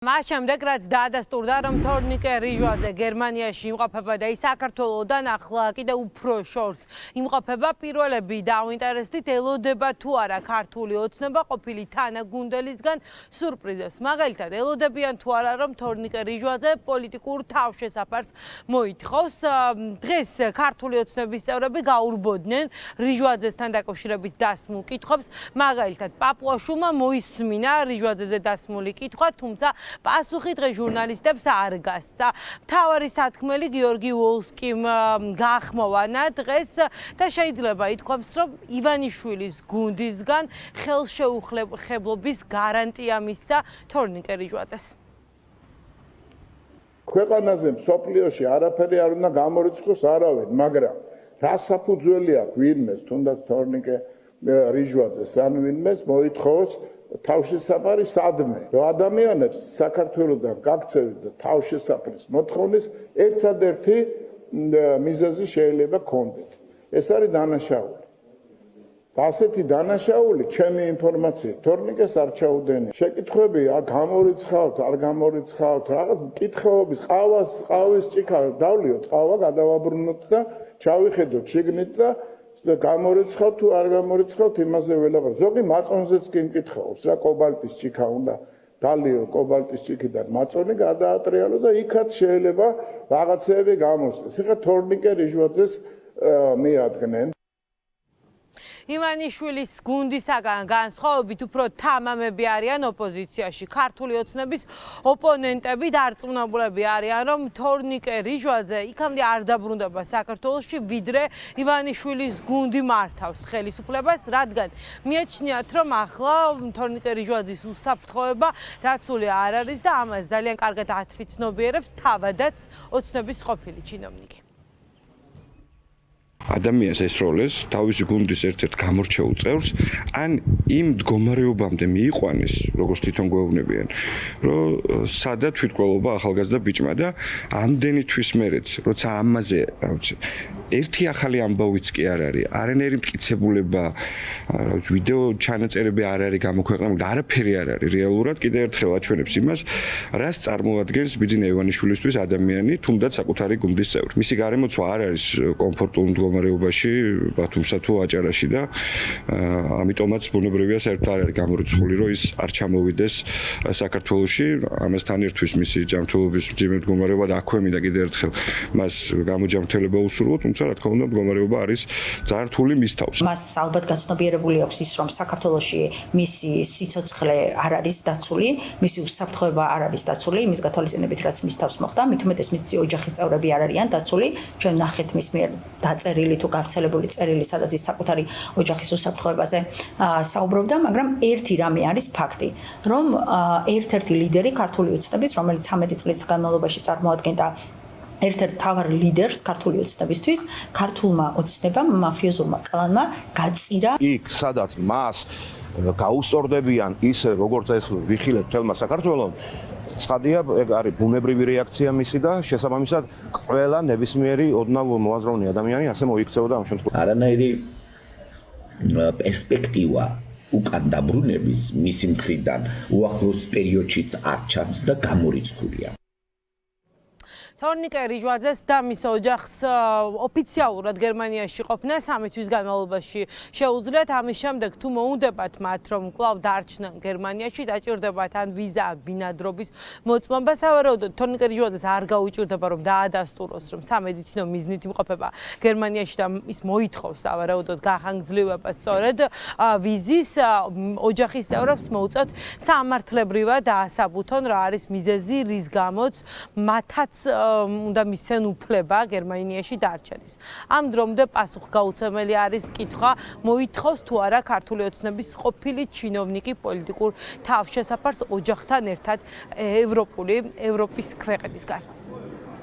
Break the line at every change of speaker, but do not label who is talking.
მას შემდეგ რაც დაადასტურდა, რომ თორნიკე რიჟვაძე გერმანიაში იმყოფება და ის საქართველოდან ახლა კიდევ უფრო შორს იმყოფება, პირველები დაუინტერესდით ელოდება თუ არა ქართული ოცნება ყოფილი თანაგუნდელისგან სურპრიზებს. მაგალითად, ელოდებიან თუ არა, რომ თორნიკე რიჟვაძე პოლიტიკურ თავშესაფარს მოითხოვს. დღეს ქართული ოცნების წევრები გაურბოდნენ რიჟვაძესთან დაკავშირებით დასმულ კითხვებს. მაგალითად, პაპუაშვილმა მოისმინა რიჟვაძეზე დასმული კითხვა, თუმცა პასუხი დღეს ჟურნალისტებს არ გასცა. მთავარი სათქმელი გიორგი ვოლსკიმ გაახმოვანა დღეს და შეიძლება ითქვას, რომ ივანიშვილის გუნდისგან ხელშეუხლებლობის გარანტია მისცა თორნიკე რიჟვაძეს.
ქვეყანაზე მსოფლიოში არაფერი არ უნდა გამორიცხოს არავინ, მაგრამ რა საფუძველი აქვს ვინმეს, თუნდაც თორნიკე რიჟვაძეს ან ვინმეს მოითხოვოს თავშესაფარი სადმე, რომ ადამიანებს საქართველოსთან გაქცევის და თავშესაფრის მოთხოვნის ერთადერთი მიზეზი შეიძლება კონდეთ. ეს არის დანაშაული. ასეთი დანაშაული, ჩემი ინფორმაციით, თორნიკეს არ ჩაუდენია. შეკითხვები არ გამორიცხავთ, არ გამორიცხავთ, რაღაც კითხეობის ყავის ჭიქა დავლიოთ, ყავა გადავაბრუნოთ და ჩავიხედოთ შიგნით და გამორიცხავთ თუ არ გამორიცხავთ იმაზე ველაპარაკობ. ზოგი მაწონზეც კი მკითხავს რა კობალტის ჭიქა უნდა დალიო კობალტის ჭიქიდან მაწონი გადაატრიალო და იქაც შეიძლება რაღაცეები გამოსწეს. ეხლა თორნიკე რიჟვაძეს მიადგნენ.
ივანიშვილის გუნდისაგან განსხვავებით უფრო თამამები არიან ოპოზიციაში. ქართული ოცნების ოპონენტები დარწმუნებულები არიან, რომ თორნიკე რიჟვაძე იქამდე არ დაბრუნდება საქართველოში, ვიდრე ივანიშვილის გუნდი მართავს ხელისუფლებას, რადგან მიაჩნიათ, რომ ახლა თორნიკე რიჟვაძის უსაფრთხოება დაცული არ არის და ამას ძალიან კარგად ათვიცნობიერებს თავადაც ოცნების ყოფილი ჩინოვნიკი.
ადამიანს ესროლეს თავისი გუნდის ერთ-ერთ გამორჩეულ წევრს ან იმ მდგომარეობამდე მიიყვანეს, როგორც თვითონ გვეუბნებიან, რომ სადა თვითკვლობა ახალგაზრდა ბიჭმა და ამდენი თვის მერეც, როცა ამაზე, რა ვიცი, ერთი ახალი ამბავიც კი არ არის, არანაირი მტკიცებულება, რა ვიცი, ვიდეო ჩანაწერები არ არის გამოქვეყნებული, არაფერი არ არის რეალურად, კიდევ ერთხელ აჩვენებს იმას, რას წარმოადგენს ბიძინა ივანიშვილისთვის ადამიანი, თუნდაც საკუთარი გუნდის წევრი. მისი გარემოცვა არ არის კომფორტულ მდგომარეობაში, ბათუმსა თუ აჭარაში და ამიტომაც ბუნებრივია საერთოდ არ არის გამორიცხული, რომ ის არ ჩამოვიდეს საქართველოში. ამასთან ერთვის მისი ჯანმრთელობის მძიმე მდგომარეობა და აქვე მინდა კიდევ ერთხელ მას გამოჯანმრთელება უსურვო, თუმცა რა თქმა უნდა მდგომარეობა არის ძალიან რთული მის თავს.
მას ალბათ გაცნობიერებული აქვს ის, რომ საქართველოში მისი სიცოცხლე არ არის დაცული, მისი უსაფრთხოება არ არის დაცული, იმის გათვალისწინებით რაც მის თავს მოხდა, მით უმეტეს მისი ოჯახის წევრები არ არიან დაცული. ჩვენ ნახეთ მის მიერ დაწერილი თუ გავრცელებული წერილი, სადაც ის საკუთარი ოჯახის უსაფრთხოებაზე საუბრობდა, მაგრამ ერთი რამე არის ფაქტი, რომ ერთ-ერთი ლიდერი ქართული ოცნების, რომელიც 13 წლის განმავლობაში წარმოადგენდა ერთ-ერთ მთავარ ლიდერს ქართული ოცნებისთვის, ქართულმა ოცნებამ, მაფიოზულმა კლანმა გაწირა
იქ, სადაც მას გაუსწორდებიან ისე, როგორც ეს ვიხილეთ თელმა საქართველოს, ცხადია, ეგ არის ბუნებრივი რეაქცია მისი და შესაბამისად ყველა ნებისმიერი ოდნავ მოაზროვნე ადამიანი ასე მოიქცეოდა ამ შემთხვევაში.
არანაირი პერსპექტივა უკან დაბრუნების მისი მხრიდან უახლოს პერიოდშიც არ ჩანს და გამორიცხულია.
თორნიკე რიჟვაძეს და მის ოჯახს ოფიციალურად გერმანიაში ყოფნა 3 თვის განმავლობაში შეუძლიათ. ამის შემდეგ თუ მოუნდებათ მათ, რომ კვლავ დარჩნენ გერმანიაში, დაჭირდებათ ან ვიზა, ბინადრობის მოწმობა. სავარაუდოდ თორნიკე რიჟვაძეს არ გაუჭირდება, რომ დაადასტუროს, რომ სამედიცინო მიზნით იმყოფება გერმანიაში და ის მოითხოვს სავარაუდოდ გახანგრძლივებას სწორედ ვიზის. ოჯახის წევრებს მოუწევთ სამართლებრივად დაასაბუთონ, რა არის მიზეზი, რის გამოც მათაც უნდა მისცენ უფლება გერმანიაში დარჩენის. ამ დრომდე პასუხგაუცემელი არის კითხვა, მოითხოვს თუ არა ქართული ოცნების ყოფილი ჩინოვნიკი პოლიტიკურ თავშესაფარს ოჯახთან ერთად ევროპის ქვეყნისგან.